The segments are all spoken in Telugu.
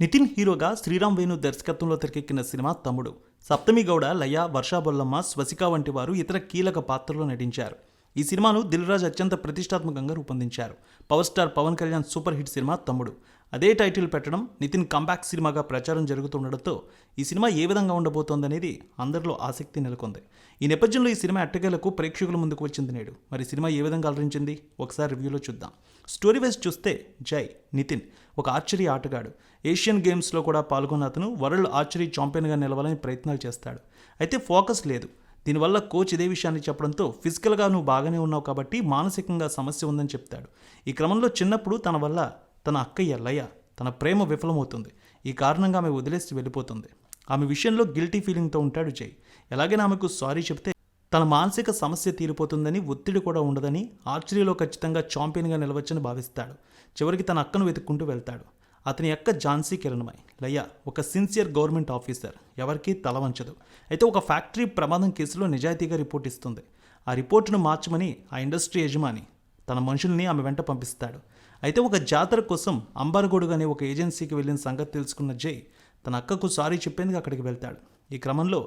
నితిన్ హీరోగా శ్రీరామ్ వేణు దర్శకత్వంలో తెరకెక్కిన సినిమా తమ్ముడు. సప్తమి గౌడ, లయ, వర్షా బొల్లమ్మ, స్వసిక వంటి వారు ఇతర కీలక పాత్రల్లో నటించారు. ఈ సినిమాను దిల్ రాజు అత్యంత ప్రతిష్టాత్మకంగా రూపొందించారు. Power star Pawan Kalyan super hit cinema Thammudu. అదే టైటిల్ పెట్టడం, నితిన్ కంబ్యాక్ సినిమాగా ప్రచారం జరుగుతుండటంతో ఈ సినిమా ఏ విధంగా ఉండబోతోందనేది అందరిలో ఆసక్తి నెలకొంది. ఈ నేపథ్యంలో ఈ సినిమా ఎట్టకేలకు ప్రేక్షకుల ముందుకు వచ్చింది నేడు. మరి సినిమా ఏ విధంగా అలరించింది ఒకసారి రివ్యూలో చూద్దాం. స్టోరీ వైజ్ చూస్తే జై నితిన్ ఒక ఆర్చరీ ఆటగాడు. ఏషియన్ గేమ్స్లో కూడా పాల్గొన్న అతను వరల్డ్ ఆర్చరీ ఛాంపియన్గా నిలవాలని ప్రయత్నాలు చేస్తాడు. అయితే ఫోకస్ లేదు. దీనివల్ల కోచ్ ఇదే విషయాన్ని చెప్పడంతో ఫిజికల్గా నువ్వు బాగానే ఉన్నావు కాబట్టి మానసికంగా సమస్య ఉందని చెప్తాడు. ఈ క్రమంలో చిన్నప్పుడు తన వల్ల తన అక్కయ్య లయ తన ప్రేమ విఫలమవుతుంది. ఈ కారణంగా ఆమె వదిలేసి వెళ్ళిపోతుంది. ఆమె విషయంలో గిల్టీ ఫీలింగ్తో ఉంటాడు జై. ఎలాగైనా ఆమెకు సారీ చెప్తే తన మానసిక సమస్య తీరిపోతుందని, ఒత్తిడి కూడా ఉండదని, ఆర్చరీలో ఖచ్చితంగా ఛాంపియన్గా నిలవచ్చని భావిస్తాడు. చివరికి తన అక్కను వెతుక్కుంటూ వెళ్తాడు. అతని అక్క ఝాన్సీ కిరణ్మయ్. లయ ఒక సిన్సియర్ గవర్నమెంట్ ఆఫీసర్, ఎవరికీ తల వంచదు. అయితే ఒక ఫ్యాక్టరీ ప్రమాదం కేసులో నిజాయితీగా రిపోర్ట్ ఇస్తుంది. ఆ రిపోర్టును మార్చమని ఆ ఇండస్ట్రీ యజమాని తన మనుషుల్ని ఆమె వెంట పంపిస్తాడు. అయితే ఒక జాతర కోసం అంబర్గొడుగు అనే ఒక ఏజెన్సీకి వెళ్ళిన సంగతి తెలుసుకున్న జై తన అక్కకు సారీ చెప్పేందుకు అక్కడికి వెళ్తాడు. ఈ క్రమంలో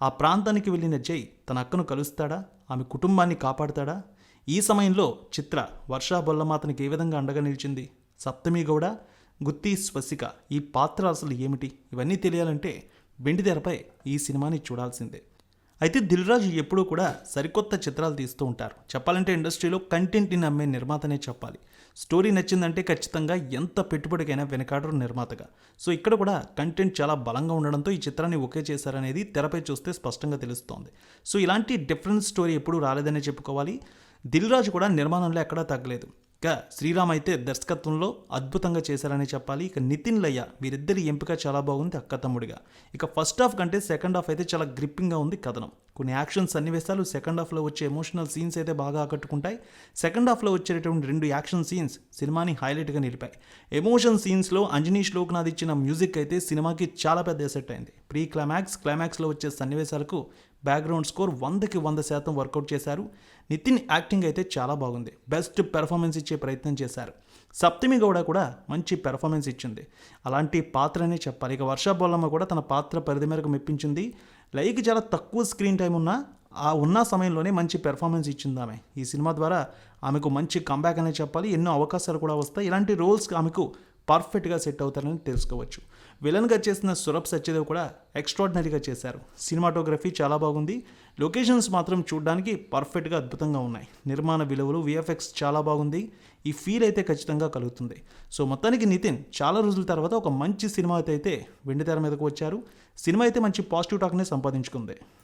ఆ ప్రాంతానికి వెళ్ళిన జై తన అక్కను కలుస్తాడా, ఆమె కుటుంబాన్ని కాపాడుతాడా? ఈ సమయంలో చిత్ర, వర్షా బొల్లమ్మ అతనికి ఏ విధంగా అండగా నిలిచింది? సప్తమి గౌడ, గుత్తి, స్వసిక ఈ పాత్ర అసలు ఏమిటి? ఇవన్నీ తెలియాలంటే వెండితెరపై ఈ సినిమాని చూడాల్సిందే. అయితే దిల్ రాజు ఎప్పుడూ కూడా సరికొత్త చిత్రాలు తీస్తూ ఉంటారు. చెప్పాలంటే ఇండస్ట్రీలో కంటెంట్ని నమ్మే నిర్మాతనే చెప్పాలి. స్టోరీ నచ్చిందంటే ఖచ్చితంగా ఎంత పెట్టుబడికైనా వెనకాడరు నిర్మాతగా. సో ఇక్కడ కూడా కంటెంట్ చాలా బలంగా ఉండడంతో ఈ చిత్రాన్ని ఓకే చేశారనేది తెరపై చూస్తే స్పష్టంగా తెలుస్తోంది. సో ఇలాంటి డిఫరెంట్ స్టోరీ ఎప్పుడూ రాలేదనే చెప్పుకోవాలి. దిల్ రాజు కూడా నిర్మాణంలో ఎక్కడా తగ్గలేదు. ఇక శ్రీరామ్ అయితే దర్శకత్వంలో అద్భుతంగా చేశారని చెప్పాలి. ఇక నితిన్, లయ వీరిద్దరి ఎంపిక చాలా బాగుంది అక్క తమ్ముడిగా. ఇక ఫస్ట్ హాఫ్ కంటే సెకండ్ హాఫ్ అయితే చాలా గ్రిప్పింగ్గా ఉంది కథనం. కొన్ని యాక్షన్ సన్నివేశాలు, సెకండ్ హాఫ్లో వచ్చే ఎమోషనల్ సీన్స్ అయితే బాగా ఆకట్టుకుంటాయి. సెకండ్ హాఫ్లో వచ్చేటటువంటి 2 యాక్షన్ సీన్స్ సినిమాని హైలైట్గా నిలిపాయి. ఎమోషన్ సీన్స్లో అంజనీష్ లోక్నాథ్ ఇచ్చిన మ్యూజిక్ అయితే సినిమాకి చాలా పెద్ద ఎసెట్ అయింది. ప్రీ క్లైమాక్స్, క్లైమాక్స్లో వచ్చే సన్నివేశాలకు బ్యాక్గ్రౌండ్ స్కోర్ 100కి 100% వర్కౌట్ చేశారు. నితిన్ యాక్టింగ్ అయితే చాలా బాగుంది. బెస్ట్ పెర్ఫార్మెన్స్ ఇచ్చే ప్రయత్నం చేశారు. సప్తమి గౌడ కూడా మంచి పెర్ఫార్మెన్స్ ఇచ్చింది. అలాంటి పాత్రనే చెప్పాలి. ఇక వర్షా బొల్లమ్మ కూడా తన పాత్ర పరిధి మేరకు మెప్పించింది. లైకి చాలా తక్కువ స్క్రీన్ టైం ఉన్న సమయంలోనే మంచి పెర్ఫార్మెన్స్ ఇచ్చింది ఆమె. ఈ సినిమా ద్వారా ఆమెకు మంచి కంబ్యాక్ అనే చెప్పాలి. ఎన్నో అవకాశాలు కూడా వస్తాయి. ఇలాంటి రోల్స్ ఆమెకు పర్ఫెక్ట్గా సెట్ అవుతారని తెలుసుకోవచ్చు. విలన్గా చేసిన సురభ్ సత్యదేవ్ కూడా ఎక్స్ట్రాడినరీగా చేశారు. సినిమాటోగ్రఫీ చాలా బాగుంది. లొకేషన్స్ మాత్రం చూడడానికి పర్ఫెక్ట్గా అద్భుతంగా ఉన్నాయి. నిర్మాణ విలువలు, విఎఫ్ఎక్స్ చాలా బాగుంది. ఈ ఫీల్ అయితే ఖచ్చితంగా కలుగుతుంది. సో మొత్తానికి నితిన్ చాలా రోజుల తర్వాత ఒక మంచి సినిమా అయితే వెండితెర మీదకు వచ్చారు. సినిమా అయితే మంచి పాజిటివ్ టాక్నే సంపాదించుకుంది.